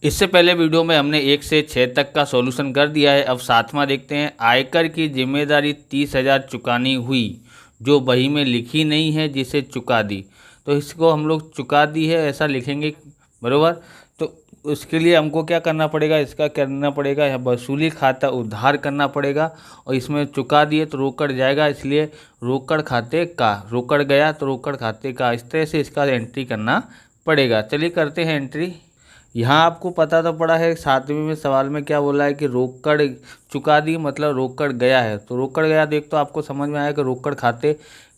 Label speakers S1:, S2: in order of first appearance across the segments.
S1: इससे पहले वीडियो में हमने 1 से 6 तक का सॉल्यूशन कर दिया है। अब सातवां देखते हैं। आयकर की जिम्मेदारी 30,000 चुकानी हुई जो बही में लिखी नहीं है, जिसे चुका दी। तो इसको हम लोग चुका दी है ऐसा लिखेंगे, बरोबर। तो उसके लिए हमको क्या करना पड़ेगा, इसका करना पड़ेगा यहाँ वसूली खाता उधार करना पड़ेगा, और इसमें चुका दिए तो रोकड़ जाएगा, इसलिए रोकड़ खाते का, रोकड़ गया तो रोकड़ खाते का, इस तरह से इसका एंट्री करना पड़ेगा। चलिए करते हैं एंट्री। यहाँ आपको पता तो पड़ा है 7वें में सवाल में क्या बोला है कि रोकड़ चुका दी, मतलब रोकड़ गया है। तो रोकड़ गया देख तो आपको समझ में आया कि रोकड़ खाते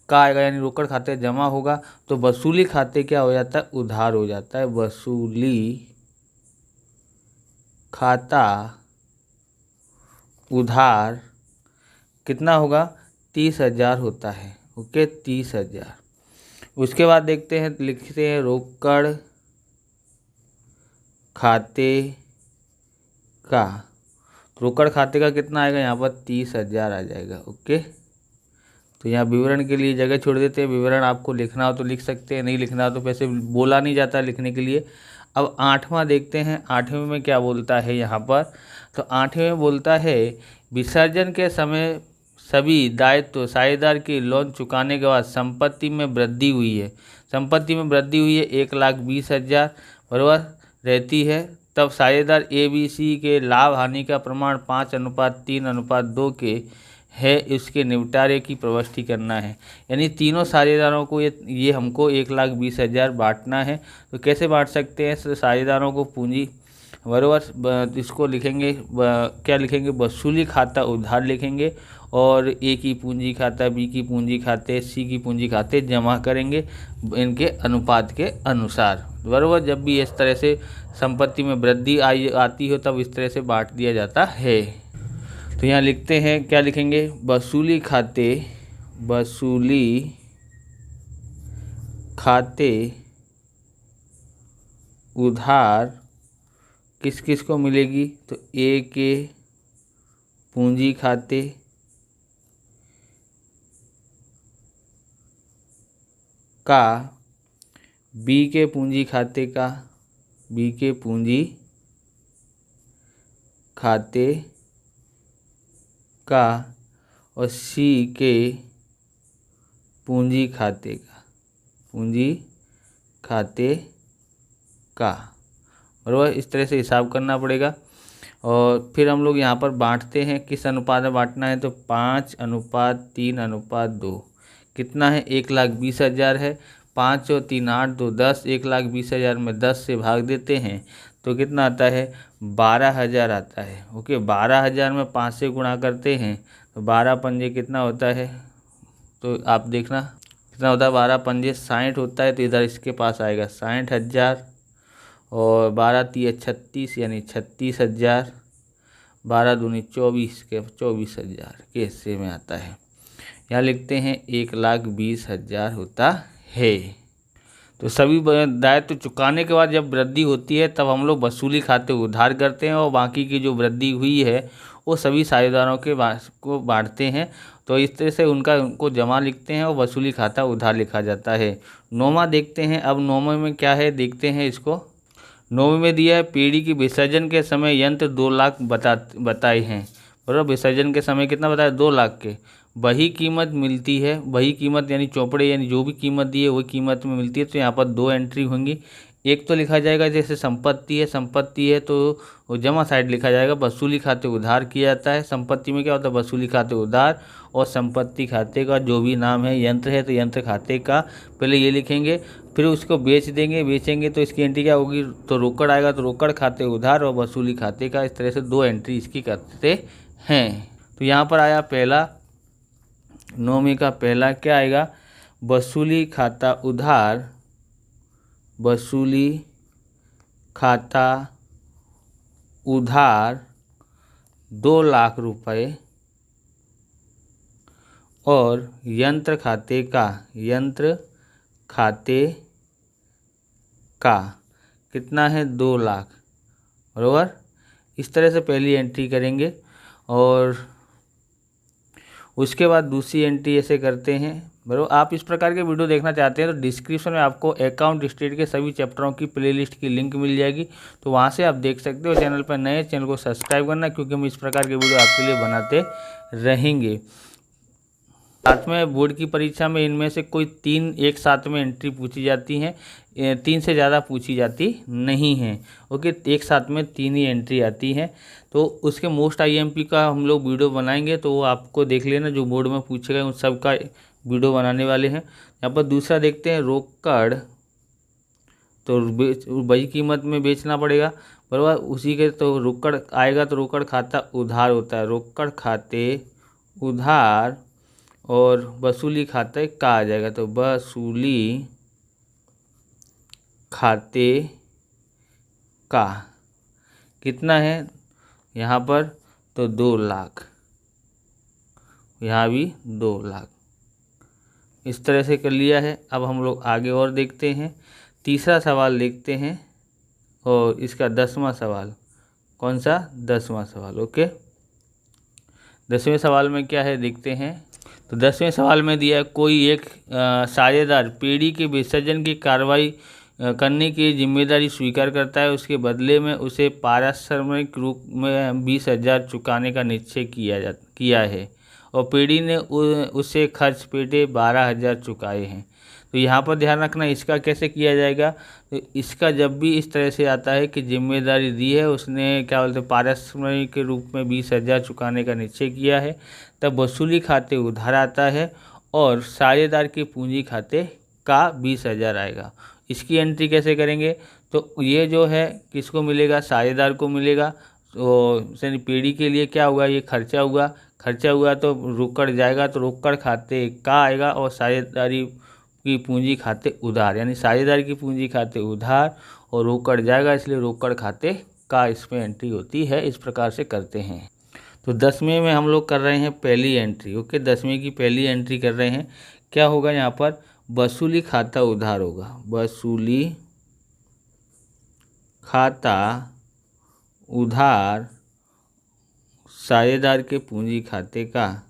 S1: का आएगा, यानी रोकड़ खाते जमा होगा। तो वसूली खाते क्या हो जाता है, उधार हो जाता है। वसूली खाता उधार कितना होगा, 30,000 होता है। ओके, 30,000। उसके बाद देखते हैं, लिखते हैं रोकड़ खाते का। रोकड़ खाते का कितना आएगा, यहाँ पर 30,000 आ जाएगा। ओके, तो यहाँ विवरण के लिए जगह छोड़ देते हैं। विवरण आपको लिखना हो तो लिख सकते हैं, नहीं लिखना हो तो वैसे बोला नहीं जाता लिखने के लिए। अब 8वां देखते हैं। 8वें में क्या बोलता है यहाँ पर, तो 8वें में बोलता है विसर्जन के समय सभी दायित्व साझेदार की लोन चुकाने के बाद संपत्ति में वृद्धि हुई है। संपत्ति में वृद्धि हुई है 1,20,000 बराबर रहती है। तब साझेदार ABC के लाभ हानि का प्रमाण 5:3:2 के है, इसके निपटारे की प्रविष्टि करना है। यानी तीनों साझेदारों को ये हमको 1,20,000 बांटना है। तो कैसे बांट सकते हैं, साझेदारों को पूंजी बराबर इसको लिखेंगे, क्या लिखेंगे, वसूली खाता उधार लिखेंगे, और ए की पूंजी खाता, बी की पूंजी खाते, सी की पूंजी खाते जमा करेंगे इनके अनुपात के अनुसार, बराबर। जब भी इस तरह से संपत्ति में वृद्धि आती हो तब इस तरह से बांट दिया जाता है। तो यहाँ लिखते हैं, क्या लिखेंगे, वसूली खाते उधार किस किस को मिलेगी, तो ए के पूंजी खाते का, बी के पूंजी खाते का, बी के पूंजी खाते का, और सी के पूंजी खाते का, पूंजी खाते का, बराबर। इस तरह से हिसाब करना पड़ेगा। और फिर हम लोग यहाँ पर बांटते हैं, किस अनुपात में बांटना है, तो 5:3:2। कितना है, 1,20,000 है। 5 और 3 8, 2 10, 1,20,000 में 10 से भाग देते हैं तो कितना आता है, 12,000 आता है। ओके, 12,000 में 5 से गुणा करते हैं तो 12 पंजे कितना होता है, तो आप देखना कितना होता है, 12 पंजे 60 होता है। तो इधर इसके पास आएगा 60,000, और 12 3 36, यानी 36,000, 12 दूनी 24 के 24,000 के हिस्से में आता है। यहाँ लिखते हैं 1,20,000 होता है। तो सभी दायित्व चुकाने के बाद जब वृद्धि होती है तब हम लोग वसूली खाते उधार करते हैं, और बाकी की जो वृद्धि हुई है वो सभी साझेदारों के को बांटते हैं। तो इस तरह से उनको जमा लिखते हैं और वसूली खाता उधार लिखा जाता है। 9वां देखते हैं। अब 9वें में क्या है, देखते हैं इसको। 9वें में दिया है पीढ़ी की विसर्जन के समय यंत्र 2 लाख बताए हैं, बराबर। विसर्जन के समय कितना बताया, 2 लाख के। वही कीमत मिलती है, वही कीमत यानी चौपड़े, यानी जो भी कीमत दी है वही कीमत में मिलती है। तो यहाँ पर 2 एंट्री होंगी। एक तो लिखा जाएगा जैसे संपत्ति है तो वो जमा साइड लिखा जाएगा, वसूली खाते उधार किया जाता है। संपत्ति में क्या होता है, वसूली खाते उधार, और संपत्ति खाते का जो भी नाम है, यंत्र है तो यंत्र खाते का पहले ये लिखेंगे, फिर उसको बेचेंगे तो इसकी एंट्री क्या होगी, तो रोकड़ आएगा, तो रोकड़ खाते उधार और वसूली खाते का। इस तरह से 2 एंट्री इसकी करते हैं। तो यहाँ पर आया पहला, 9वीं का पहला क्या आएगा, वसूली खाता उधार, वसूली खाता उधार 2 लाख रुपए, और यंत्र खाते का कितना है, 2 लाख, बराबर। इस तरह से पहली एंट्री करेंगे, और उसके बाद दूसरी एंट्री ऐसे करते हैं, बराबर। आप इस प्रकार के वीडियो देखना चाहते हैं तो डिस्क्रिप्शन में आपको अकाउंट स्टेट के सभी चैप्टरों की प्लेलिस्ट की लिंक मिल जाएगी, तो वहाँ से आप देख सकते हो। चैनल पर नए चैनल को सब्सक्राइब करना, क्योंकि हम इस प्रकार के वीडियो आपके लिए बनाते रहेंगे। साथ में बोर्ड की परीक्षा में इनमें से कोई 3 एक साथ में एंट्री पूछी जाती हैं, 3 से ज़्यादा पूछी जाती नहीं हैं। ओके, एक साथ में 3 ही एंट्री आती हैं। तो उसके मोस्ट आईएमपी का हम लोग वीडियो बनाएंगे, तो वो आपको देख लेना, जो बोर्ड में पूछे गए उन सब का वीडियो बनाने वाले हैं। यहाँ पर दूसरा देखते हैं, रोकड़ तो वही कीमत में बेचना पड़ेगा, बराबर। उसी के तो रोकड़ आएगा तो रोकड़ खाता उधार होता है, रोकड़ खाते उधार, और वसूली खाते का आ जाएगा, तो वसूली खाते का कितना है यहाँ पर, तो 2 लाख, यहाँ भी 2 लाख। इस तरह से कर लिया है। अब हम लोग आगे और देखते हैं, तीसरा सवाल देखते हैं, और इसका 10वां सवाल। कौन सा? 10वां सवाल। ओके, 10वें सवाल में क्या है देखते हैं। तो 10वें सवाल में दिया है, कोई एक साझेदार पेड़ी के विसर्जन की कार्रवाई करने की जिम्मेदारी स्वीकार करता है, उसके बदले में उसे पारिश्रमिक रूप में 20,000 चुकाने का निश्चय किया है, और पेड़ी ने उसे खर्च पेटे 12,000 चुकाए हैं। तो यहाँ पर ध्यान रखना, इसका कैसे किया जाएगा। तो इसका जब भी इस तरह से आता है कि जिम्मेदारी दी है, उसने क्या बोलते हैं पारिश्रमिक के रूप में 20,000 चुकाने का निश्चय किया है, तब वसूली खाते उधार आता है, और साझेदार के पूंजी खाते का 20,000 आएगा। इसकी एंट्री कैसे करेंगे, तो ये जो है किसको मिलेगा, साझेदार को मिलेगा। तो पेड़ी के लिए क्या हुआ, ये खर्चा हुआ तो रोकड़ जाएगा, तो रोकड़ खाते का आएगा, और साझेदारी की पूंजी खाते उधार, यानी साझेदार की पूंजी खाते उधार और रोकड़ जाएगा, इसलिए रोकड़ खाते का इसमें एंट्री होती है। इस प्रकार से करते हैं। तो 10वें में हम लोग कर रहे हैं पहली एंट्री। ओके, 10वें की पहली एंट्री कर रहे हैं। क्या होगा यहाँ पर, वसूली खाता उधार होगा, वसूली खाता उधार साझेदार के पूंजी खाते का,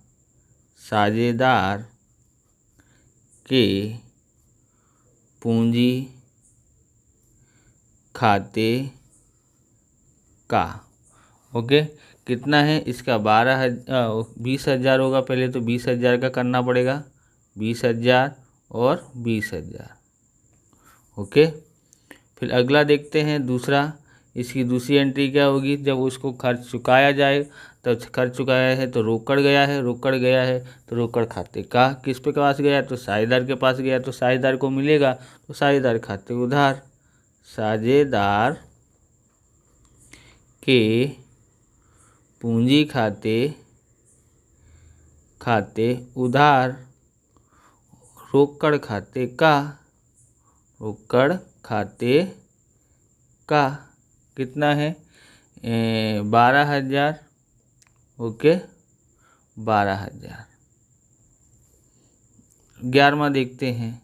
S1: साझेदार के पूंजी खाते का। ओके, कितना है इसका, 20,000 होगा। पहले तो 20,000 का करना पड़ेगा, 20,000 और 20,000। ओके, फिर अगला देखते हैं दूसरा। इसकी दूसरी एंट्री क्या होगी, जब उसको खर्च चुकाया जाए, तो खर्च चुकाया है तो रोकड़ गया है तो रोकड़ खाते का किस पे पास गया, तो साझेदार के पास गया, तो साझेदार को मिलेगा, तो साझेदार खाते उधार, साझेदार के पूंजी खाते उधार, रोकड़ खाते का कितना है, 12,000। ओके, 12,000। 11वां देखते हैं।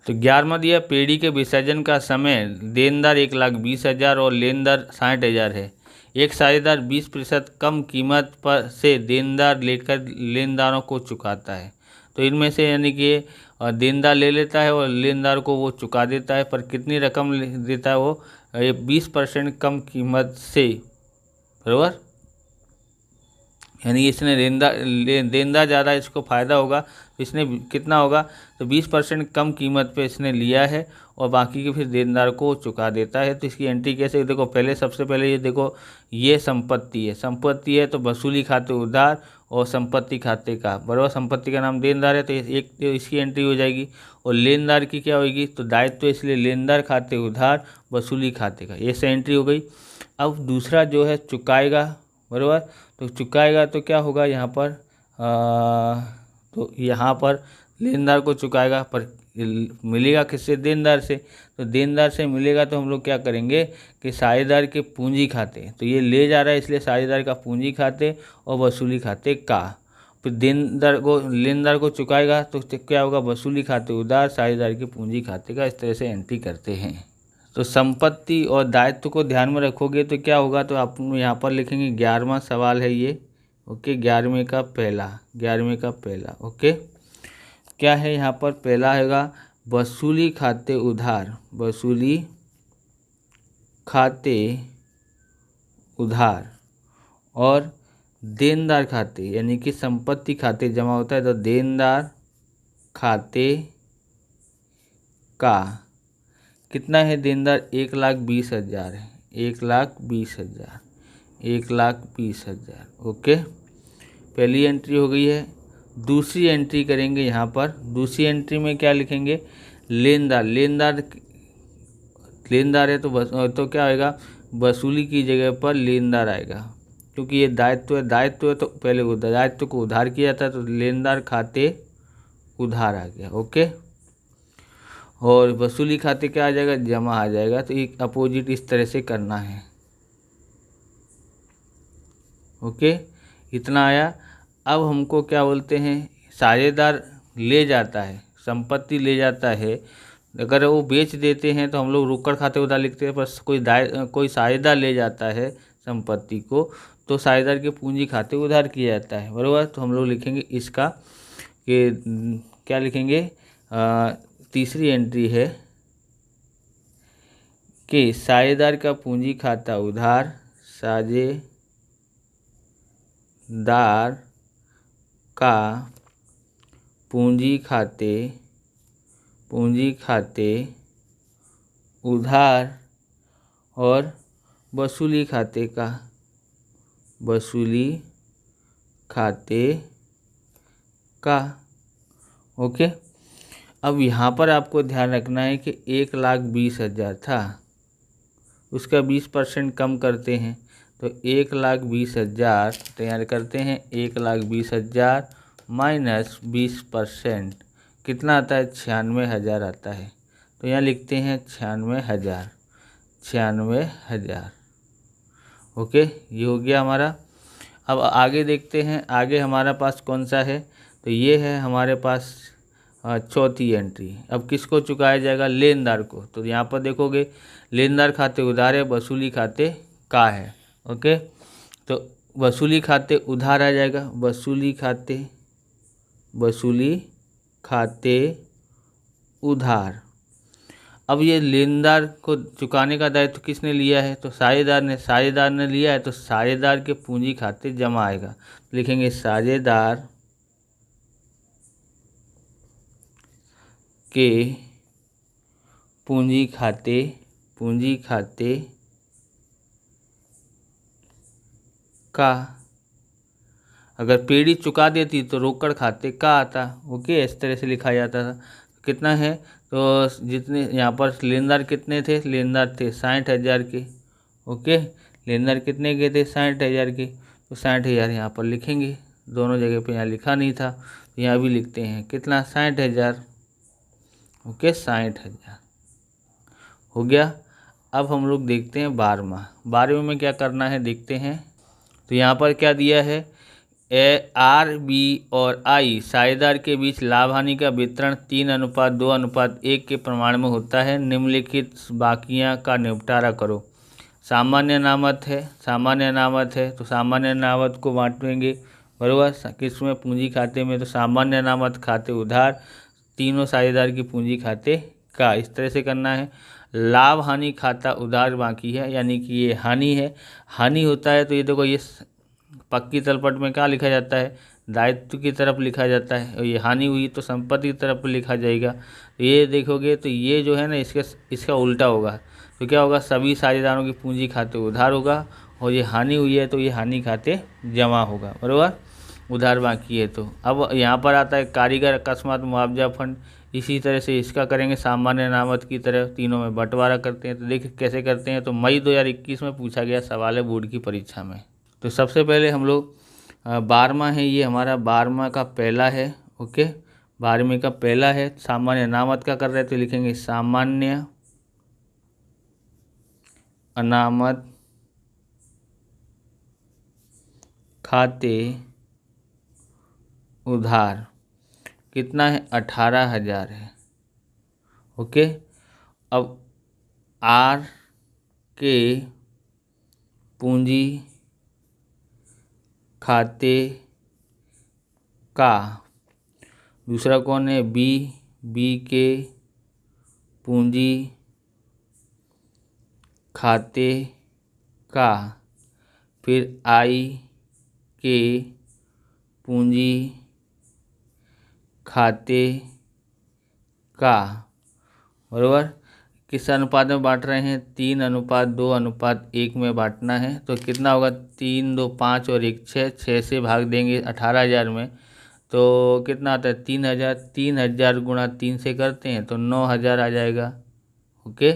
S1: तो 11वां दिया, पेड़ी के विसर्जन का समय देनदार 1,20,000 और लेनदार 60,000 है। एक साझेदार 20% कम कीमत पर से देनदार लेकर लेनदारों को चुकाता है। तो इनमें से यानी कि देनदार ले लेता है और लेनदार को वो चुका देता है, पर कितनी रकम देता है वो, 20% कम कीमत से, बराबर। यानी इसने देनदार ज़्यादा, इसको फ़ायदा होगा, तो इसने कितना होगा, तो 20% कम कीमत पे इसने लिया है, और बाकी के फिर देनदार को चुका देता है। तो इसकी एंट्री कैसे, देखो पहले सबसे पहले ये देखो, ये संपत्ति है तो वसूली खाते उधार और संपत्ति खाते का, बराबर। संपत्ति का नाम देनदार है, तो एक तो इसकी एंट्री हो जाएगी। और लेनदार की क्या होगी, तो दायित्व तो इसलिए लेनदार खाते उधार वसूली खाते का, ये से एंट्री हो गई। अब दूसरा जो है चुकाएगा, बराबर। तो चुकाएगा तो क्या होगा यहाँ पर, तो यहाँ पर लेनदार को चुकाएगा, पर मिलेगा किससे, देनदार से। तो देनदार से मिलेगा तो हम लोग क्या करेंगे कि साझेदार के पूंजी खाते, तो ये ले जा रहा है इसलिए साझेदार का पूंजी खाते और वसूली खाते का। फिर लेनदार को चुकाएगा तो क्या होगा, वसूली खाते उधार साझेदार के पूंजी खाते का। इस तरह से एंट्री करते हैं। तो संपत्ति और दायित्व को ध्यान में रखोगे तो क्या होगा, तो आप यहाँ पर लिखेंगे 11वां सवाल है ये। ओके, 11वें का पहला। ओके, क्या है यहाँ पर, पहला होगा वसूली खाते उधार, वसूली खाते उधार, और देनदार खाते यानी कि संपत्ति खाते जमा होता है तो देनदार खाते का कितना है, देनदार 1,20,000 है, 1,20,000, 1,20,000। ओके, पहली एंट्री हो गई है। दूसरी एंट्री करेंगे यहाँ पर। दूसरी एंट्री में क्या लिखेंगे, लेनदार, लेनदार लेनदार है तो क्या आएगा, वसूली की जगह पर लेनदार आएगा, क्योंकि ये दायित्व है, दायित्व है तो पहले दायित्व को उधार किया जाता है तो लेनदार खाते उधार आ गया। ओके, और वसूली खाते क्या आ जाएगा, जमा आ जाएगा। तो एक अपोजिट इस तरह से करना है। ओके, इतना आया। अब हमको क्या बोलते हैं, साझेदार ले जाता है, संपत्ति ले जाता है, अगर वो बेच देते हैं तो हम लोग रोकड़ खाते उधार लिखते हैं, पर कोई साझेदार ले जाता है संपत्ति को तो साझेदार के पूंजी खाते उधार किया जाता है, बराबर। तो हम लोग लिखेंगे इसका कि क्या लिखेंगे, तीसरी एंट्री है कि साझेदार का पूंजी खाता उधार, साझेदार का पूंजी खाते उधार, और वसूली खाते का। ओके, अब यहाँ पर आपको ध्यान रखना है कि 1,20,000 था, उसका 20% कम करते हैं तो 1,20,000 तैयार करते हैं। 1,20,000 माइनस 20% कितना आता है, 96,000 आता है। तो यहाँ लिखते हैं 96,000, 96,000। ओके, ये हो गया हमारा। अब आगे देखते हैं, आगे हमारा पास कौन सा है, तो ये है हमारे पास चौथी एंट्री। अब किसको चुकाया जाएगा, लेनदार को। तो यहाँ पर देखोगे लेनदार खाते उधार है, वसूली खाते का है। ओके, तो वसूली खाते उधार आ जाएगा, वसूली खाते उधार। अब ये लेनदार को चुकाने का दायित्व किसने लिया है, तो साझेदार ने लिया है, तो साझेदार के पूंजी खाते जमा आएगा। लिखेंगे साझेदार के पूंजी खाते का, अगर पीढ़ी चुका देती तो रोकड़ खाते का आता। ओके, इस तरह से लिखा जाता था। कितना है, तो जितने यहाँ पर लेनदार कितने थे, लेनदार थे 60,000 के। ओके, लेनदार कितने के थे, 60,000 के। तो 60,000 यहाँ पर लिखेंगे, दोनों जगह पे यहाँ लिखा नहीं था तो यहाँ भी लिखते हैं कितना, 60,000। ओके, 60,000 हो गया। अब हम लोग देखते हैं 12वां में क्या करना है, देखते हैं। तो यहाँ पर क्या दिया है, आर, बी और आई साझेदार के बीच लाभ हानि का वितरण 3:2:1 के प्रमाण में होता है। निम्नलिखित बाकियां का निपटारा करो। सामान्य अनामत है, तो सामान्य अनामत को बांटेंगे, बराबर, किसमें, पूंजी खाते में। तो सामान्य अनामत खाते उधार, तीनों साझेदार की पूंजी खाते का, इस तरह से करना है। लाभ हानि खाता उधार बाकी है, यानी कि ये हानि है। हानि होता है तो ये देखो, ये पक्की तलपट में क्या लिखा जाता है, दायित्व की तरफ लिखा जाता है, और ये हानि हुई तो संपत्ति की तरफ लिखा जाएगा। तो ये देखोगे तो ये जो है ना, इसका उल्टा होगा। तो क्या होगा, सभी साझेदारों की पूंजी खाते उधार होगा, और ये हानि हुई है तो ये हानि खाते जमा होगा, बराबर, उधार बाकी है। तो अब यहाँ पर आता है कारीगर अकस्मात मुआवजा फंड। इसी तरह से इसका करेंगे सामान्य अनामत की तरह, तीनों में बंटवारा करते हैं। तो देखिए कैसे करते हैं। तो मई 2021 में पूछा गया सवाल है बोर्ड की परीक्षा में। तो सबसे पहले हम लोग 12वां है, ये हमारा 12वां का पहला है। ओके, 12वें का पहला है, सामान्य अनामत का कर रहे हैं तो लिखेंगे सामान्य अनामत खाते उधार कितना है, 18,000 है। ओके, अब आर के पूंजी खाते का, दूसरा कौन है, बी, बी के पूंजी खाते का, फिर आई के पूंजी खाते का, बराबर। किस अनुपात में बांट रहे हैं, 3:2:1 में बांटना है। तो कितना होगा, 3 2 5 और 1 6, 6 से भाग देंगे 18,000 में, तो कितना आता है 3,000। 3,000 गुणा 3 से करते हैं तो 9,000 आ जाएगा। ओके,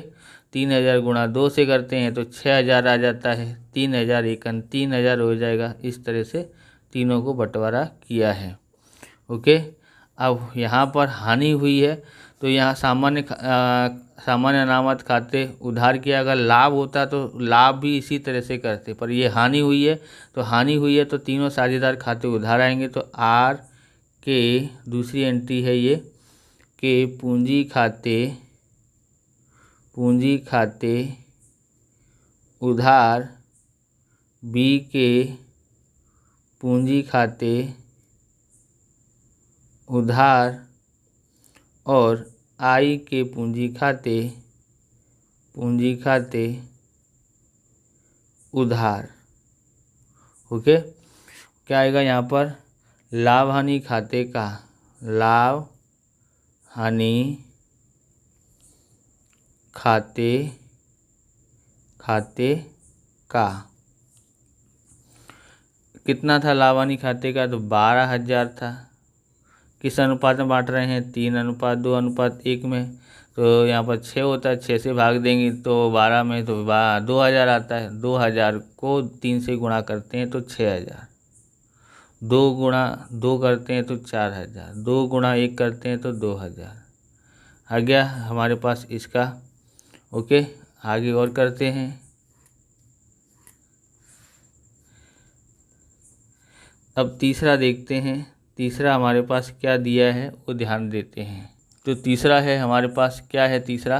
S1: 3,000 गुणा 2 से करते हैं तो 6,000 आ जाता है। 3,000 एकन 3,000 हो जाएगा। इस तरह से तीनों को बंटवारा किया है। ओके, अब यहाँ पर हानि हुई है तो यहाँ सामान्य अनामत खाते उधार किया। अगर लाभ होता तो लाभ भी इसी तरह से करते, पर ये हानि हुई है तो हानि हुई है तो तीनों साझेदार खाते उधार आएंगे। तो आर के, दूसरी एंट्री है ये, के पूंजी खाते उधार, बी के पूंजी खाते उधार और आई के पूंजी खाते उधार। ओके, क्या आएगा यहाँ पर, लाभ हानि खाते का, लाभ हानि खाते का कितना था, लाभ हानि खाते का तो 12,000 था। किस अनुपात में बांट रहे हैं, 3:2:1 में। तो यहाँ पर 6 होता है, 6 से भाग देंगे तो 12 में तो 2,000 आता है। 2,000 को 3 से गुणा करते हैं तो 6,000। 2 गुणा 2 करते हैं तो 4,000। 2 गुणा 1 करते हैं तो 2,000 आ गया हमारे पास इसका। ओके, आगे और करते हैं। अब तीसरा देखते हैं। तीसरा हमारे पास क्या दिया है वो ध्यान देते हैं। तो तीसरा है हमारे पास, क्या है तीसरा,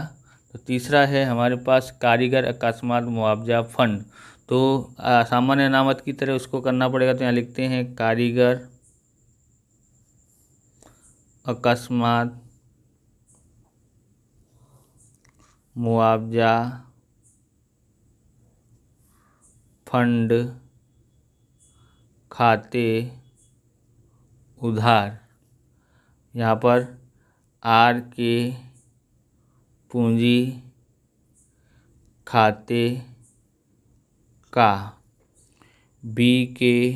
S1: तो तीसरा है हमारे पास कारीगर अकस्मात मुआवजा फंड। तो सामान्य अनामत की तरह उसको करना पड़ेगा। तो यहाँ लिखते हैं कारीगर अकस्मात मुआवजा फंड खाते उधार। यहाँ पर आर के पूंजी खाते का, बी के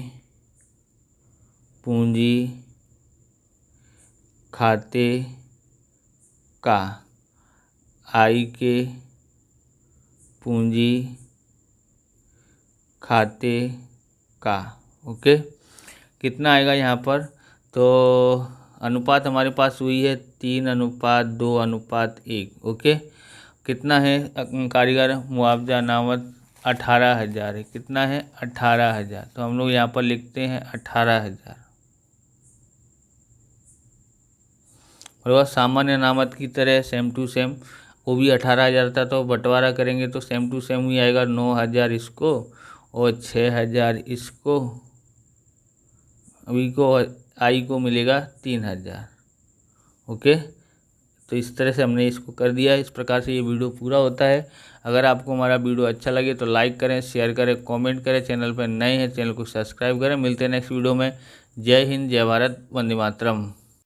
S1: पूंजी खाते का, आई के पूंजी खाते का। ओके, कितना आएगा यहाँ पर, तो अनुपात हमारे पास हुई है 3:2:1। ओके, कितना है कारीगर मुआवजा अनामत 18,000 है। कितना है 18,000। तो हम लोग यहाँ पर लिखते हैं 18,000। और सामान्य अनामत की तरह सेम टू सेम वो भी 18,000 था, तो बंटवारा करेंगे तो सेम टू सेम ही आएगा। 9,000 इसको और 6,000 इसको, अभी को आई को मिलेगा 3,000। ओके, तो इस तरह से हमने इसको कर दिया है। इस प्रकार से ये वीडियो पूरा होता है। अगर आपको हमारा वीडियो अच्छा लगे तो लाइक करें, शेयर करें, कमेंट करें। चैनल पर नए हैं चैनल को सब्सक्राइब करें। मिलते हैं नेक्स्ट वीडियो में। जय हिंद, जय भारत, वंदे मातरम।